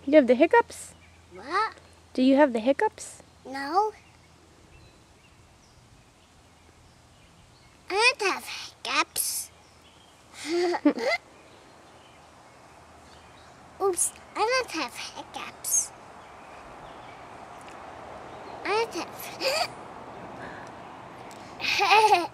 You have the hiccups? What? Do you have the hiccups? No. I don't have hiccups. Oops, I don't have hiccups. I don't have...